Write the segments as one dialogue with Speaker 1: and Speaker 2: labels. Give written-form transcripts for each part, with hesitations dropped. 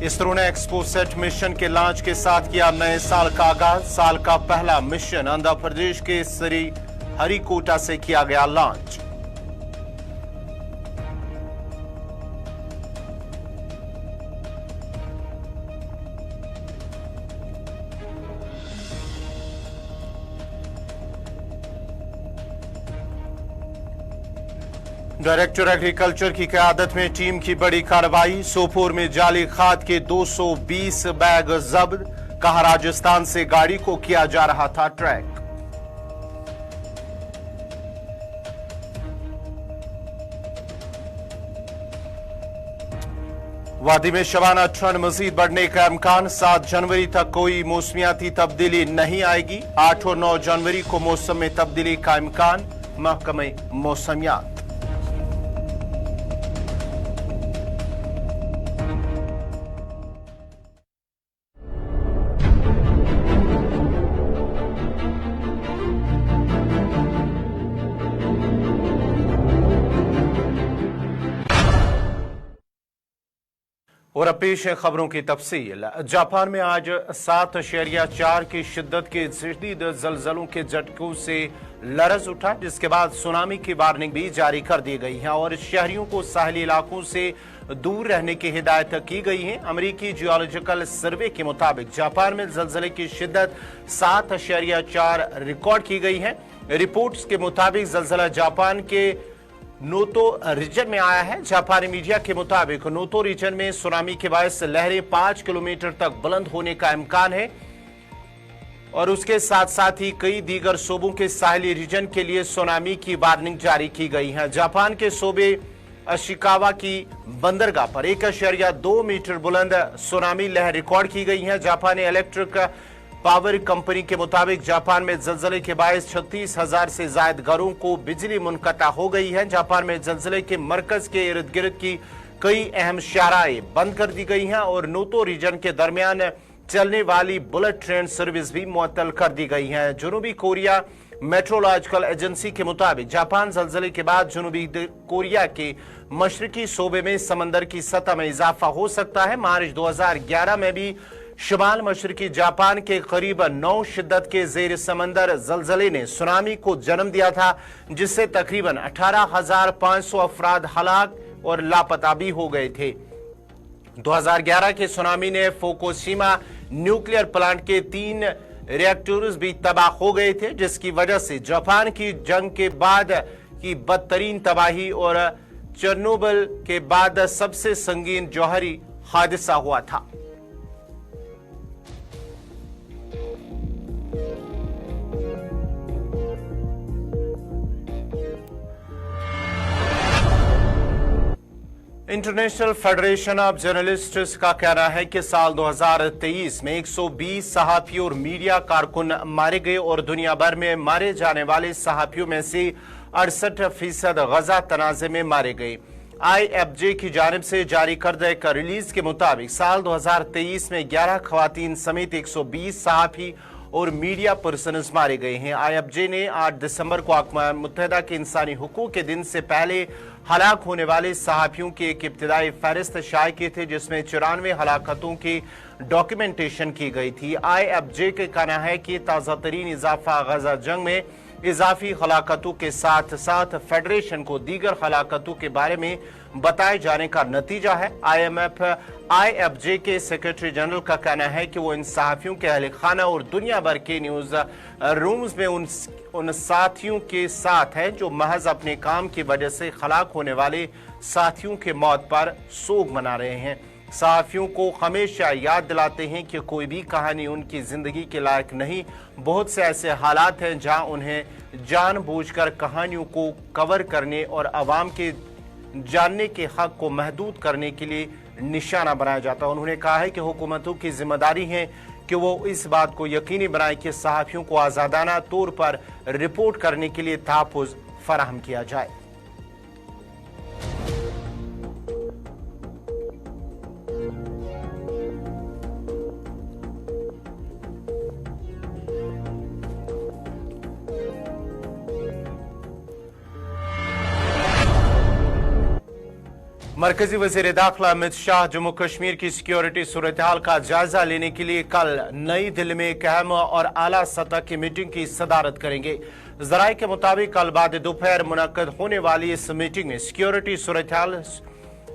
Speaker 1: इसरो ने XPoSat mission के launch के साथ किया नए साल का आगाज। साल का पहला मिशन आंध्र प्रदेश के श्री हरिकोटा से किया गया लॉन्च। डायरेक्टर एग्रीकल्चर की क़यादत में टीम की बड़ी कार्रवाई। सोपोर में जाली खाद के 220 बैग जब्त। कहा राजस्थान से गाड़ी को किया जा रहा था ट्रैक। वादी में शबाना ठंड मजीद बढ़ने का इम्कान। 7 जनवरी तक कोई मौसमियाती तब्दीली नहीं आएगी। 8 और 9 जनवरी को मौसम में तब्दीली का इम्कान। महकमे मौसमियात। और अब पेश है खबरों की तफसील। जापान में आज 7.4 की शिद्दत के शदीद जलजलों के झटकों से लरज उठा, जिसके बाद सुनामी की वार्निंग भी जारी कर दी गई है और शहरियों को साहली इलाकों से दूर रहने की हिदायत की गई है। अमेरिकी जियोलॉजिकल सर्वे के मुताबिक जापान में जलजले की शिद्दत 7.4 रिकॉर्ड की गई है। रिपोर्ट्स के मुताबिक जलजला जापान के नोतो रीजन में आया है। जापानी मीडिया के मुताबिक नोतो रीजन में सुनामी के बायस लहरें 5 किलोमीटर तक बुलंद होने का इम्कान है और उसके साथ साथ ही कई दीगर सूबों के साहली रीजन के लिए सुनामी की वार्निंग जारी की गई है। जापान के सूबे अशिकावा की बंदरगाह पर 1.2 मीटर बुलंद सुनामी लहर रिकॉर्ड की गई है। जापानी इलेक्ट्रिक पावर कंपनी के मुताबिक जापान में जलजले के बायस 36,000 से ज्यादा घरों को बिजली मुनक़ता हो गई है। जापान में जलजले के मरकज के इर्द गिर्द की कई अहम शाहराएं बंद कर दी गई हैं और नोतो रीजन के दरमियान चलने वाली बुलेट ट्रेन सर्विस भी मुअत्तल कर दी गई है। जनूबी कोरिया मेट्रोलॉजिकल एजेंसी के मुताबिक जापान जलजले के बाद जनूबी कोरिया के मशरकी सूबे में समंदर की सतह में इजाफा हो सकता है। मार्च 2011 में भी शुमाल मशरकी जापान के करीब 9 शिद्दत के जेर समंदर जलजले ने सुनामी को जन्म दिया था, जिससे तकरीबन 18,500 अफराद हलाक और लापता भी हो गए थे। 2011 के सुनामी ने फुकुशिमा न्यूक्लियर प्लांट के 3 रिएक्टर्स भी तबाह हो गए थे, जिसकी वजह से जापान की जंग के बाद की बदतरीन तबाही और चेरनोबिल के बाद सबसे संगीन जौहरी हादसा हुआ था। इंटरनेशनल फेडरेशन ऑफ जर्नलिस्ट्स का कहना है कि साल 2023 में 120 सहाफी और मीडिया कारकुन मारे गए और दुनिया भर में मारे जाने वाले सहाफियों में से 68% गजा तनाज़े में मारे गए। IFJ की जानिब से जारी करदा एक रिलीज के मुताबिक साल 2023 में 11 खवातीन समेत 120 सहाफी और मीडिया पर्सनस मारे गए हैं। IFJ ने 8 दिसंबर को अक़वाम मुत्तहिदा के इंसानी हुकूक के दिन से पहले हलाक होने वाले सहाफियों की एक इब्तिदाई फहरिस्त शाये की थी, जिसमें 94 हलाकतों की डॉक्यूमेंटेशन की गई थी। IFJ का कहना है कि ताज़ा तरीन इजाफा गजा जंग में इजाफी हलाकतों के साथ साथ फेडरेशन को दीगर हलाकतों के बारे में बताए जाने का नतीजा है। IFJ के सेक्रेटरी जनरल का कहना है कि वो इन सहाफियों के अहल खाना और दुनिया भर के न्यूज रूम्स में उन साथियों के साथ हैं जो महज अपने काम की वजह से हलाक होने वाले साथियों के मौत पर सोग मना रहे हैं। सहाफियों को हमेशा याद दिलाते हैं कि कोई भी कहानी उनकी जिंदगी के लायक नहीं। बहुत से ऐसे हालात हैं जहां उन्हें जानबूझकर कहानियों को कवर करने और आवाम के जानने के हक को महदूद करने के लिए निशाना बनाया जाता है। उन्होंने कहा है कि हुकूमतों की जिम्मेदारी है कि वो इस बात को यकीनी बनाए कि सहाफियों को आज़ादाना तौर पर रिपोर्ट करने के लिए तहफ़्फ़ुज़ फराहम किया जाए। मरकजी वजीर दाखिला अमित शाह जम्मू कश्मीर की सिक्योरिटी सूरत हाल का जायजा लेने के लिए कल नई दिल्ली में एक अहम और आला सतह की मीटिंग की सदारत करेंगे। जराये के मुताबिक कल बाद दोपहर मुनक्कद होने वाली इस मीटिंग में सिक्योरिटी सूरत हाल,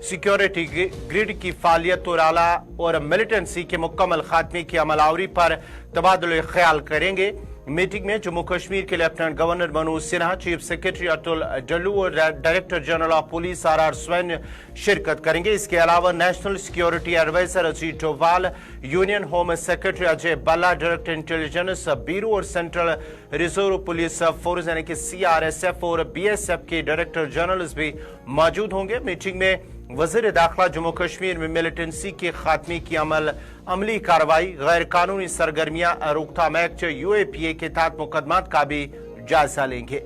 Speaker 1: सिक्योरिटी ग्रिड की फालियत और आला और मिलिटेंसी के मुकम्मल खात्मे की अमलावरी पर तबादुल ख्याल करेंगे। मीटिंग में जम्मू कश्मीर के lieutenant governor Manoj Sinha, chief secretary Atul Dulloo और director general of police R Swain शिरकत करेंगे। इसके अलावा national security adviser Ajit Doval, union home secretary Ajay Bhalla, director intelligence bureau और सेंट्रल रिजर्व पुलिस फोर्स यानी कि CRSF और BSF के डायरेक्टर जनरल्स भी मौजूद होंगे। मीटिंग में वजीर दाखिला जम्मू कश्मीर में मिलिटेंसी के खात्मे की अमली कार्रवाई, गैर कानूनी सरगर्मियां रोकथाम एक्ट UAPA के तहत मुकदमात का भी जायजा लेंगे।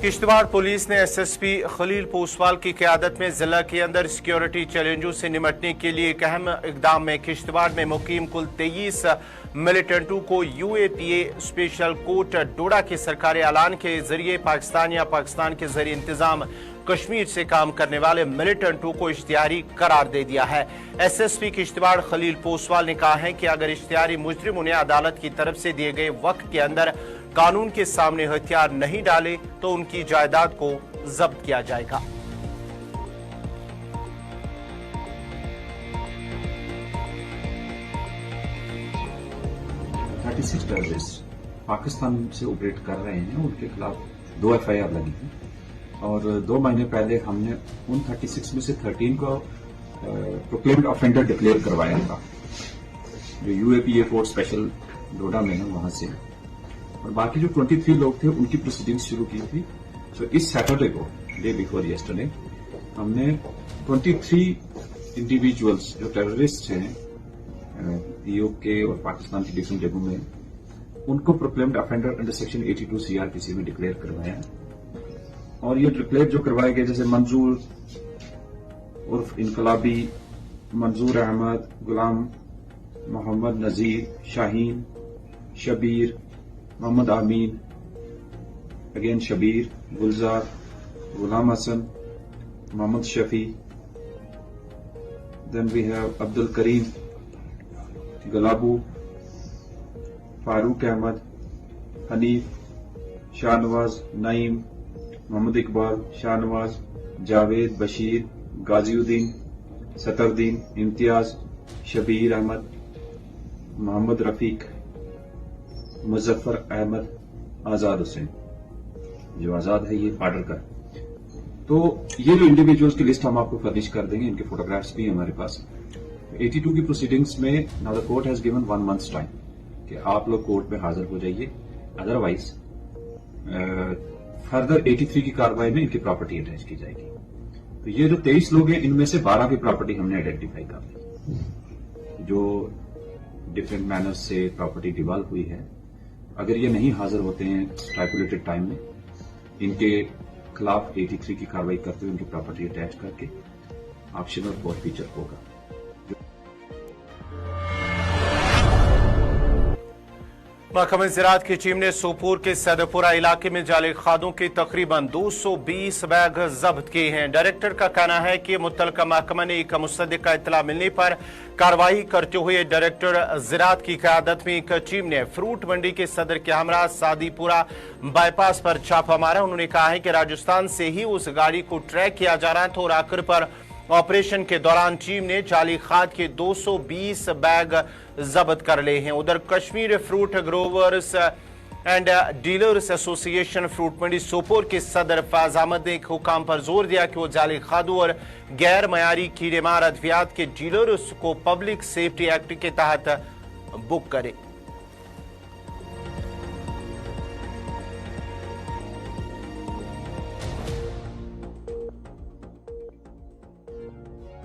Speaker 1: किश्तवाड़ पुलिस ने SSP खलील पोसवाल की क़यादत में जिला के अंदर सिक्योरिटी चैलेंजों से निपटने के लिए एक अहम इकदाम में किश्तवाड़ में मुकीम कुल 23 मिलिटेंटों को UAPA स्पेशल कोर्ट डोडा के सरकारी ऐलान के जरिए पाकिस्तान या पाकिस्तान के जरिए इंतजाम कश्मीर से काम करने वाले मिलिटेंटों को इश्तिहारी करार दे दिया है। SSP किश्तवाड़ खलील पोसवाल ने कहा है कि अगर इश्तिहारी मुजरिम उन्हें अदालत की तरफ से दिए गए वक्त के अंदर कानून के सामने हथियार नहीं डाले तो उनकी जायदाद को जब्त किया जाएगा।
Speaker 2: टेररिस्ट पाकिस्तान से ऑपरेट कर रहे हैं, उनके खिलाफ 2 FIR लगी थी और 2 महीने पहले हमने उन 36 में से 13 को प्रोक्लेम्ड ऑफेंडर डिक्लेयर करवाया था, जो UAPA कोर्ट स्पेशल डोडा में है वहां से, और बाकी जो 23 लोग थे उनकी प्रोसीडिंग्स शुरू की थी। सो इस सैटरडे को, डे बिफोर यस्टरडे, हमने 23 इंडिविजुअल्स जो टेररिस्ट हैं POK और पाकिस्तान की डिफरेंट जगहों में, उनको proclaimed offender under section 82 CRPC में डिक्लेयर करवाया। और ये डिक्लेयर जो करवाए गए, जैसे मंजूर उर्फ इनकलाबी, मंजूर अहमद, गुलाम मोहम्मद नजीर, Shaheen, Shabir, Mohammad Amin, again Shabir, Gulzar, Ghulam Hassan, Mohammad Shafi, then we have Abdul Karim, Galabu, Farooq Ahmad, Hanif, Shahnawaz, Naeem, Mohammad Iqbal, Shahnawaz, Javed, Bashir, Ghaziuddin, Satruddin, Imtiyaz, Shabir Ahmad, Mohammad Rafiq, Muzaffar Ahmad, Azad Hussain. जो आजाद है ये पार्डर का। तो ये जो इंडिविजुअल्स की लिस्ट हम आपको फर्निश कर देंगे, इनके फोटोग्राफ्स भी हमारे पास। 82 की प्रोसीडिंग्स में now the court has given 1 months time कि आप लोग कोर्ट में हाजिर हो जाइए, अदरवाइज फर्दर 83 की कार्रवाई में इनकी प्रॉपर्टी अटैच की जाएगी। तो ये जो 23 लोग हैं, इनमें से 12 की प्रॉपर्टी हमने आइडेंटिफाई कर ली, जो डिफरेंट मैनर्स से प्रॉपर्टी डिवॉल्व हुई है। अगर ये नहीं हाजिर होते हैं स्टाइपुलेटेड टाइम में, इनके खिलाफ 83 की कार्रवाई करते हुए उनकी प्रॉपर्टी अटैच करके ऑक्शन और कोर्ट फीचर होगा।
Speaker 1: महकमा ज़राअत की टीम ने सोपोर के सैदपुरा इलाके में जाली खादों के तकरीबन 220 बैग जब्त किए हैं। डायरेक्टर का कहना है कि मुतलका महकमा ने एक मुसद्दिक़ा इत्तला मिलने पर कार्रवाई करते हुए डायरेक्टर ज़राअत की क़यादत में एक टीम ने फ्रूट मंडी के सदर के हमरा सादीपुरा बाईपास पर छापा मारा। उन्होंने कहा है कि राजस्थान से ही उस गाड़ी को ट्रैक किया जा रहा था और आखिर पर ऑपरेशन के दौरान टीम ने जाली खाद के 220 बैग जब्त कर लिए हैं। उधर Kashmir fruit growers and dealers association fruit mandi Sopore के सदर फैज अहमद ने एक हुकाम पर जोर दिया कि वो जाली खादों और गैर मयारी कीड़े मार अद्वियात के डीलर्स को पब्लिक सेफ्टी एक्ट के तहत बुक करे।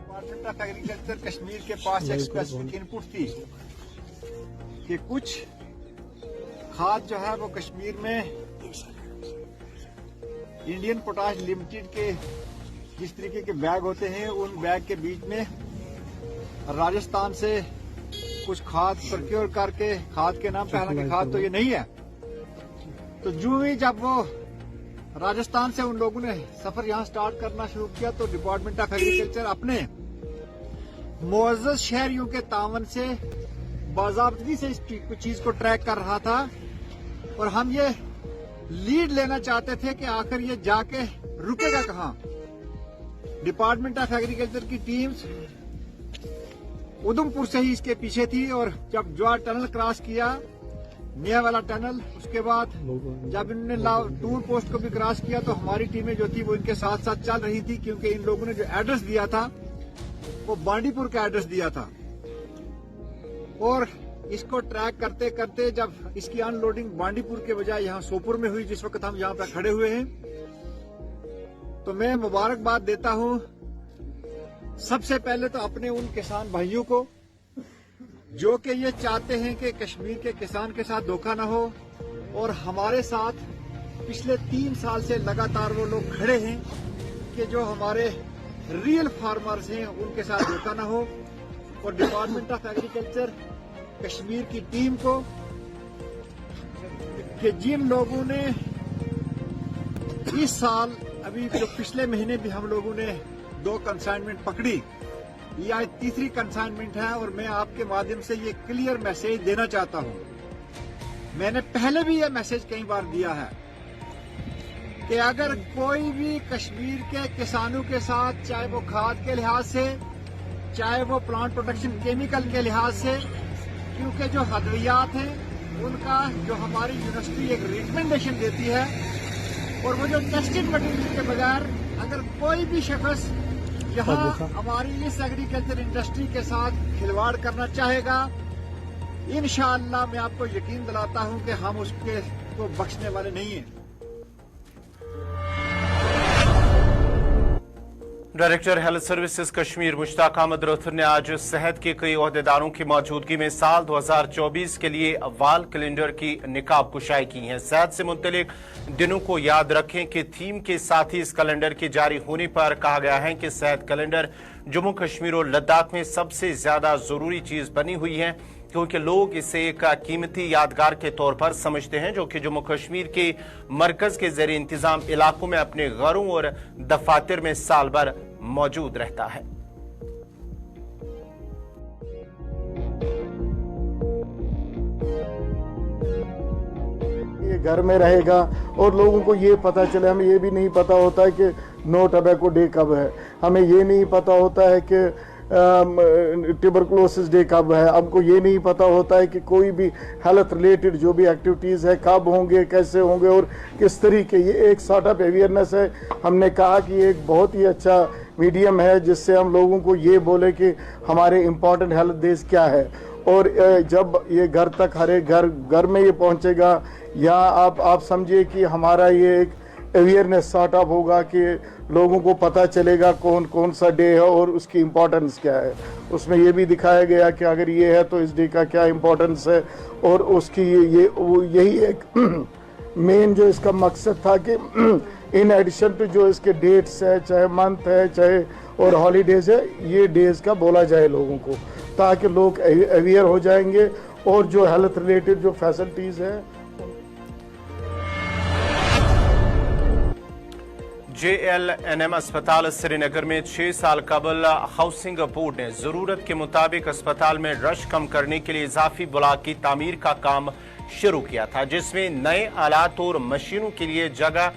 Speaker 3: डिपार्टमेंट ऑफ एग्रीकल्चर कश्मीर के पास एक स्पेसिफिक इनपुट थी कि कुछ खाद जो है वो कश्मीर में इंडियन पोटाश लिमिटेड के जिस तरीके के बैग होते हैं, उन बैग के बीच में राजस्थान से कुछ खाद प्रोक्योर करके, खाद के नाम पे, हालांकि खाद तो ये नहीं है। तो जो ही जब वो राजस्थान से उन लोगों ने सफर यहाँ स्टार्ट करना शुरू किया तो डिपार्टमेंट ऑफ एग्रीकल्चर अपने मुअज़्ज़ज़ शहरियों के तावन से बाज़ाब्तगी से इस चीज को ट्रैक कर रहा था, और हम ये लीड लेना चाहते थे कि आखिर ये जाके रुकेगा कहाँ। डिपार्टमेंट ऑफ एग्रीकल्चर की टीम्स उधमपुर से ही इसके पीछे थी, और जब ज्वार टनल क्रॉस किया, नया वाला टनल, उसके बाद जब इन्होंने टूर पोस्ट को भी क्रॉस किया तो हमारी टीमें जो थी वो इनके साथ साथ चल रही थी, क्योंकि इन लोगों ने जो एड्रेस दिया था वो बांडीपुर का एड्रेस दिया था। और इसको ट्रैक करते करते जब इसकी अनलोडिंग बांडीपुर के बजाय यहाँ सोपुर में हुई, जिस वक्त हम यहाँ पे खड़े हुए हैं, तो मैं मुबारकबाद देता हूँ सबसे पहले तो अपने उन किसान भाइयों को जो कि ये चाहते हैं कि कश्मीर के किसान के साथ धोखा न हो, और हमारे साथ पिछले 3 साल से लगातार वो लोग खड़े हैं कि जो हमारे रियल फार्मर्स हैं उनके साथ धोखा न हो। और डिपार्टमेंट ऑफ एग्रीकल्चर कश्मीर की टीम को कि जिन लोगों ने इस साल, अभी जो पिछले महीने भी हम लोगों ने 2 कंसाइनमेंट पकड़ी, ये आज तीसरी कंसाइनमेंट है, और मैं आपके माध्यम से ये क्लियर मैसेज देना चाहता हूँ। मैंने पहले भी ये मैसेज कई बार दिया है कि अगर कोई भी कश्मीर के किसानों के साथ, चाहे वो खाद के लिहाज से, चाहे वो प्लांट प्रोटेक्शन केमिकल के लिहाज से, क्योंकि जो हदवियात हैं उनका जो हमारी यूनिवर्सिटी एक रिकमेंडेशन देती है, और वो जो टेस्टेड मटेरियल के बगैर अगर कोई भी शख्स यहाँ हमारी इस एग्रीकल्चर इंडस्ट्री के साथ खिलवाड़ करना चाहेगा, इंशाअल्लाह मैं आपको यकीन दिलाता हूँ कि हम उसके को बख्शने वाले नहीं हैं।
Speaker 1: Director health services Kashmir Mushtaq Ahmad Rather ने आज सेहत के कई ओहदेदारों की मौजूदगी में साल 2024 के लिए वाल कैलेंडर की निकाब कुशाई की है। सेहत से मुतल्लिक दिनों को याद रखें कि थीम के साथ ही इस कैलेंडर के जारी होने पर कहा गया है कि सेहत कैलेंडर जम्मू कश्मीर और लद्दाख में सबसे ज्यादा जरूरी चीज बनी हुई है, क्योंकि लोग इसे एक कीमती यादगार के तौर पर समझते हैं, जो कि जम्मू कश्मीर के मरकज के ज़रिए इंतजाम इलाकों में अपने घरों और दफातर में साल भर मौजूद रहता है।
Speaker 4: ये घर में रहेगा और लोगों को ये पता चले। हमें ये भी नहीं पता होता है कि नो टबैको डे कब है, हमें ये नहीं पता होता है कि ट्यूबरकुलोसिस डे कब है, हमको ये नहीं पता होता है कि कोई भी हेल्थ रिलेटेड जो भी एक्टिविटीज़ है कब होंगे, कैसे होंगे और किस तरीके। ये एक सॉर्ट ऑफ अवेयरनेस है। हमने कहा कि ये एक बहुत ही अच्छा मीडियम है जिससे हम लोगों को ये बोले कि हमारे इम्पोर्टेंट हेल्थ डेज क्या है, और जब ये घर तक हर एक घर में ये पहुंचेगा, या आप समझिए कि हमारा ये एक अवेयरनेस सॉर्ट ऑफ होगा कि लोगों को पता चलेगा कौन कौन सा डे है और उसकी इम्पोर्टेंस क्या है। उसमें ये भी दिखाया गया कि अगर ये है तो इस डे का क्या इम्पोर्टेंस है, और उसकी यही एक मेन जो इसका मकसद था कि इन एडिशन टू जो इसके डेट्स है, चाहे मंथ है, चाहे और हॉलीडेज है, ये डेज का बोला जाए लोगों को, ताकि लोग अवेयर हो जाएंगे और जो हेल्थ रिलेटेड जो फैसिलिटीज़ है।
Speaker 1: JLNM अस्पताल श्रीनगर में 6 साल कबल हाउसिंग बोर्ड ने जरूरत के मुताबिक अस्पताल में रश कम करने के लिए इजाफी ब्लॉक की तामीर का काम शुरू किया था, जिसमें नए आलात और मशीनों के लिए जगह,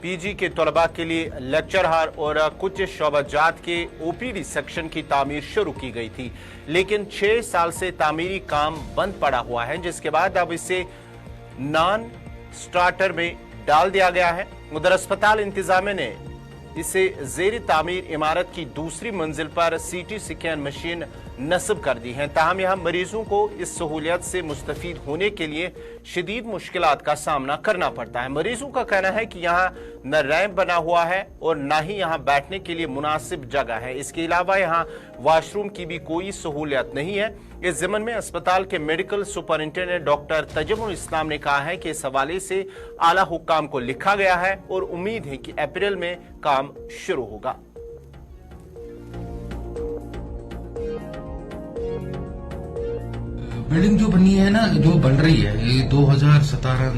Speaker 1: PG के तलबा के लिए लेक्चर हॉल और कुछ शोबाजात के OPD सेक्शन की तामीर शुरू की गई थी। लेकिन 6 साल से तामीरी काम बंद पड़ा हुआ है, जिसके बाद अब इसे नॉन स्टार्टर में डाल दिया गया है। उधर अस्पताल इंतजामिया ने इसे जेर तामीर इमारत की दूसरी मंजिल पर CT स्कैन मशीन नस्ब कर दी है। ताहम यहाँ मरीजों को इस सहूलियत से मुस्तफीद होने के लिए शदीद मुश्किलात का सामना करना पड़ता है। मरीजों का कहना है कि यहाँ न रैंप बना हुआ है और न ही यहाँ बैठने के लिए मुनासिब जगह है। इसके अलावा यहाँ वॉशरूम की भी कोई सहूलियत नहीं है। इस ज़मन में अस्पताल के मेडिकल सुपरिंटेंडेंट डॉक्टर तजमुल इस्लाम ने कहा है कि इस हवाले से आला हुक्काम को लिखा गया है और उम्मीद है कि अप्रैल में काम शुरू होगा।
Speaker 5: बिल्डिंग जो बनी है ना, जो बन रही है, ये 2017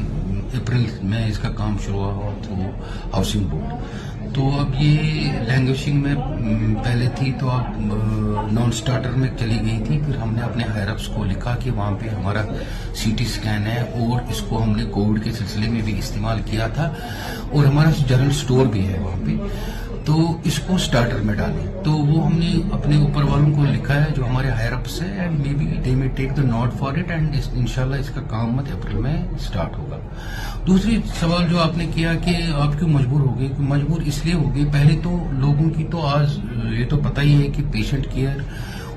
Speaker 5: अप्रैल में इसका काम शुरू हुआ थ्रू हाउसिंग बोर्ड। तो अब ये लैंग्वेजिंग में पहले थी, तो अब नॉन स्टार्टर में चली गई थी। फिर हमने अपने हायरअप्स को लिखा कि वहाँ पे हमारा सीटी स्कैन है और इसको हमने कोविड के सिलसिले में भी इस्तेमाल किया था और हमारा जनरल स्टोर भी है वहाँ पे, तो इसको स्टार्टर में डालें। तो वो हमने अपने ऊपर वालों को लिखा है जो हमारे हायर अप्स है, and may be they may take the note for it, and इंशाल्लाह इसका काम मत अप्रैल में स्टार्ट होगा। दूसरी सवाल जो आपने किया कि आप क्यों मजबूर हो गए, मजबूर इसलिए हो गए, पहले तो लोगों की तो आज ये तो पता ही है कि पेशेंट केयर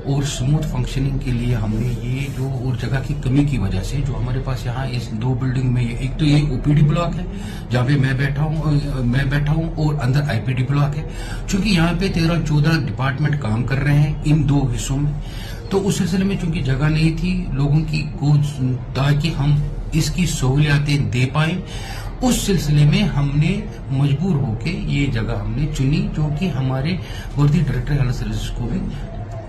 Speaker 5: और स्मूथ फंक्शनिंग के लिए हमने ये जो और जगह की कमी की वजह से जो हमारे पास यहाँ इस 2 बिल्डिंग में, एक तो ये ओपीडी ब्लॉक है जहाँ पे मैं बैठा हूँ और अंदर आईपीडी ब्लॉक है। चूंकि यहाँ पे 13-14 डिपार्टमेंट काम कर रहे हैं इन 2 हिस्सों में, तो उस सिलसिले में चूंकि जगह नहीं थी लोगों की को, ताकि हम इसकी सहूलियातें दे पाए, उस सिलसिले में हमने मजबूर होके ये जगह हमने चुनी, जो कि हमारे वर्दी डायरेक्टर हेल्थ सर्विस को भी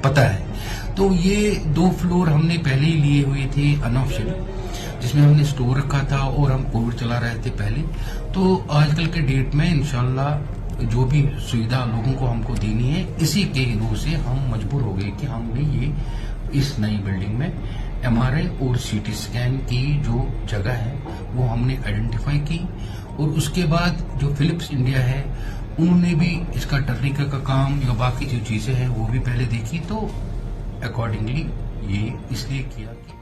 Speaker 5: पता है। तो ये 2 फ्लोर हमने पहले ही लिए हुए थे अनऑफिशियल, जिसमें हमने स्टोर रखा था और हम कोविड चला रहे थे पहले। तो आजकल के डेट में इंशाल्लाह जो भी सुविधा लोगों को हमको देनी है, इसी के रूप से हम मजबूर हो गए कि हमने ये इस नई बिल्डिंग में एमआरआई और सीटी स्कैन की जो जगह है वो हमने आइडेंटिफाई की, और उसके बाद जो फिलिप्स इंडिया है उन्होंने भी इसका टर्निका का काम या बाकी जो चीजें हैं वो भी पहले देखी, तो अकॉर्डिंगली ये इसलिए किया कि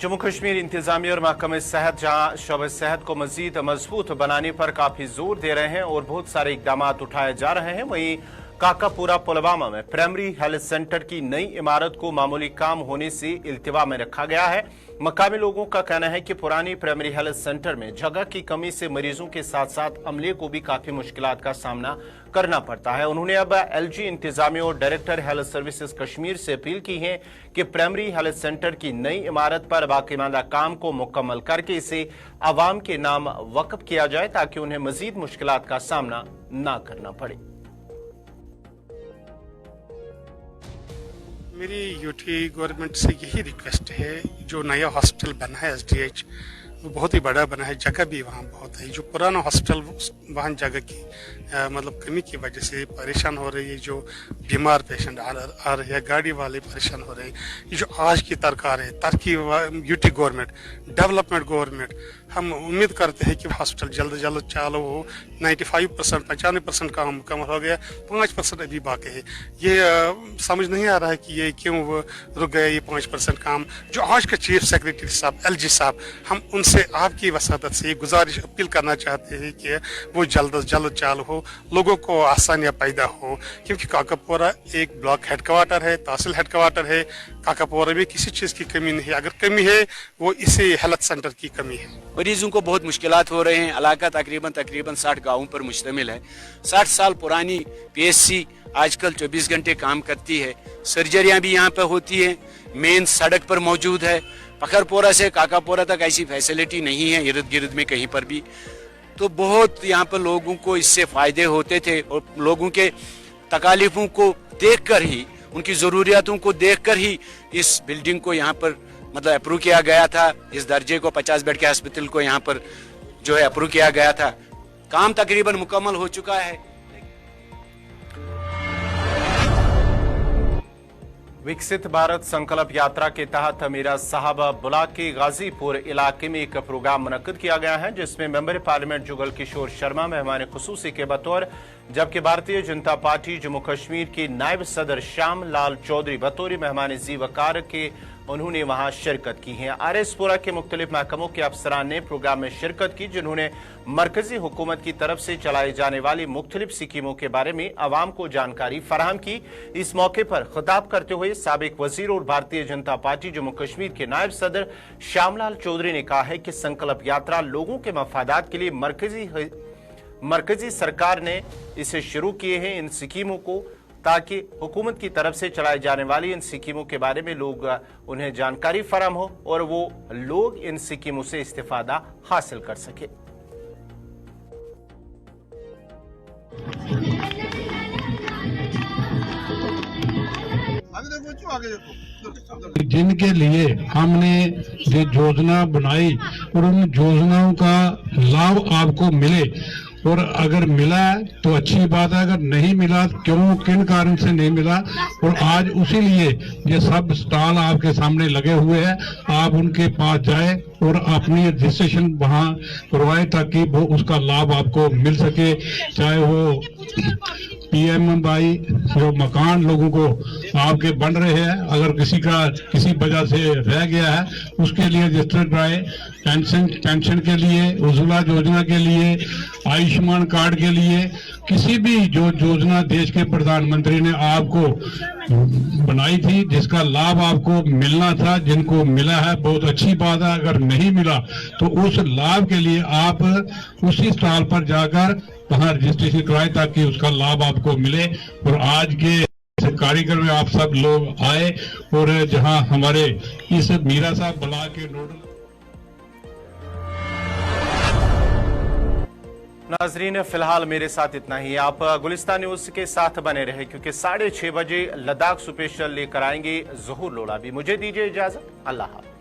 Speaker 1: जम्मू कश्मीर इंतजामिया और महकमे सेहत जहां शोबे सेहत को मजीद मजबूत बनाने पर काफी जोर दे रहे हैं और बहुत सारे इकदाम उठाए जा रहे हैं, वहीं काकापुरा पुलवामा में प्राइमरी हेल्थ सेंटर की नई इमारत को मामूली काम होने से इल्तिवा में रखा गया है। मकामी लोगों का कहना है कि पुरानी प्राइमरी हेल्थ सेंटर में जगह की कमी से मरीजों के साथ साथ अमले को भी काफी मुश्किलात का सामना करना पड़ता है। उन्होंने अब एलजी इंतजामिया और डायरेक्टर हेल्थ सर्विसेज कश्मीर से अपील की है कि प्राइमरी हेल्थ सेंटर की नई इमारत पर बाकीमांदा काम को मुकम्मल करके इसे आवाम के नाम वक्फ किया जाए, ताकि उन्हें मजीद मुश्किलात का सामना न करना पड़े।
Speaker 6: मेरी यूटी गवर्नमेंट से यही रिक्वेस्ट है, जो नया हॉस्पिटल बना है एसडीएच वो बहुत ही बड़ा बना है, जगह भी वहाँ बहुत है। जो पुराना हॉस्पिटल वहाँ जगह की मतलब कमी की वजह से परेशान हो रही है, जो बीमार पेशेंट आ रहे हैं, गाड़ी वाले परेशान हो रहे हैं। ये जो आज की सरकार है, तरक्की यूटी गवर्नमेंट, डेवलपमेंट गवर्नमेंट, हम उम्मीद करते हैं कि हॉस्पिटल जल्द से जल्द चालू हो। 95% 95% काम मुकम्मल हो गया, 5% अभी बाकी है। ये समझ नहीं आ रहा है कि ये क्यों रुक गया ये 5% काम। जो आज का चीफ सेक्रेटरी साहब एलजी साहब, हम उनसे आपकी वसादत से गुजारिश अपील करना चाहते हैं कि वो जल्द से जल्द चालू हो, लोगों को आसानियाँ पैदा हो, क्योंकि काकापुरा एक ब्लॉक हेडक्वार्टर है, तहसील हेडक्वार्टर है। काकापुरा में किसी चीज़ की कमी नहीं है, अगर कमी है वो इसी हेल्थ सेंटर की कमी है।
Speaker 7: मरीजों को बहुत मुश्किलात हो रहे हैं। इलाका तकरीबन 60 गाँवों पर मुश्तमिल है। 60 साल पुरानी पीएचसी आजकल 24 घंटे काम करती है। सर्जरियां भी यहाँ पर होती है, मेन सड़क पर मौजूद है। पखरपोरा से काकापोरा तक ऐसी फैसिलिटी नहीं है इर्द गिर्द में कहीं पर भी। तो बहुत यहाँ पर लोगों को इससे फायदे होते थे, और लोगों के तकालीफों को देखकर ही, उनकी ज़रूरियातों को देखकर ही इस बिल्डिंग को यहाँ पर मतलब अप्रूव किया गया था। इस दर्जे को 50 बेड के हॉस्पिटल को यहाँ पर जो है अप्रूव किया गया था। काम तकरीबन मुकम्मल हो चुका है।
Speaker 1: विकसित भारत संकल्प यात्रा के तहत मीरा साहब ब्लॉक के गाजीपुर इलाके में एक प्रोग्राम मुनक्किद किया गया है, जिसमें मेंबर पार्लियामेंट जुगल किशोर शर्मा मेहमान खुसूसी के बतौर, जबकि भारतीय जनता पार्टी जम्मू कश्मीर के नायब सदर श्याम लाल चौधरी बतौर मेहमान जी वकार के उन्होंने वहां शिरकत की है। आरएसपुरा के मुख्तलिफ महकमों के अफसरान ने प्रोग्राम में शिरकत की, जिन्होंने मरकजी हुकूमत की तरफ से चलाई जाने वाली मुख्तलिफ स्कीमों के बारे में आवाम को जानकारी फराहम की। इस मौके पर खिताब करते हुए साबिक वजीर और भारतीय जनता पार्टी जम्मू कश्मीर के नायब सदर श्यामलाल चौधरी ने कहा है कि संकल्प यात्रा लोगों के मफादात के लिए मरकजी सरकार ने इसे शुरू किए हैं। इन स्कीमों को ताकि हुकूमत की तरफ से चलाई जाने वाली इन स्कीमों के बारे में लोग उन्हें जानकारी फराहम हो और वो लोग इन स्कीमों से इस्तेफादा हासिल कर सके।
Speaker 3: अगर
Speaker 8: जिनके लिए हमने ये योजना बनाई और उन योजनाओं का लाभ आपको मिले, और अगर मिला तो अच्छी बात है, अगर नहीं मिला क्यों, किन कारण से नहीं मिला, और आज उसी लिए ये सब स्टॉल आपके सामने लगे हुए हैं। आप उनके पास जाए और अपनी रजिस्ट्रेशन वहाँ करवाए ताकि वो उसका लाभ आपको मिल सके, चाहे वो PMBY जो मकान लोगों को आपके बन रहे हैं, अगर किसी का किसी वजह से रह गया है उसके लिए रजिस्टर कराए, पेंशन के लिए, उज्ज्वला योजना के लिए, आयुष्मान कार्ड के लिए, किसी भी जो योजना देश के प्रधानमंत्री ने आपको बनाई थी जिसका लाभ आपको मिलना था, जिनको मिला है बहुत अच्छी बात है, अगर नहीं मिला तो उस लाभ के लिए आप उसी स्टॉल पर जाकर वहाँ रजिस्ट्रेशन कराएं ताकि उसका लाभ आपको मिले। और आज के कार्यक्रम में आप सब लोग आए और जहाँ हमारे इस मीरा साहब ब्लॉक के नोडल
Speaker 1: नाजरीन, फिलहाल मेरे साथ इतना ही। आप गुलिस्तान न्यूज के साथ बने रहे क्योंकि 6:30 बजे लद्दाख स्पेशल लेकर आएंगे ज़हूर लोढ़ावी। मुझे दीजिए इजाजत, अल्लाह हाफ़िज़।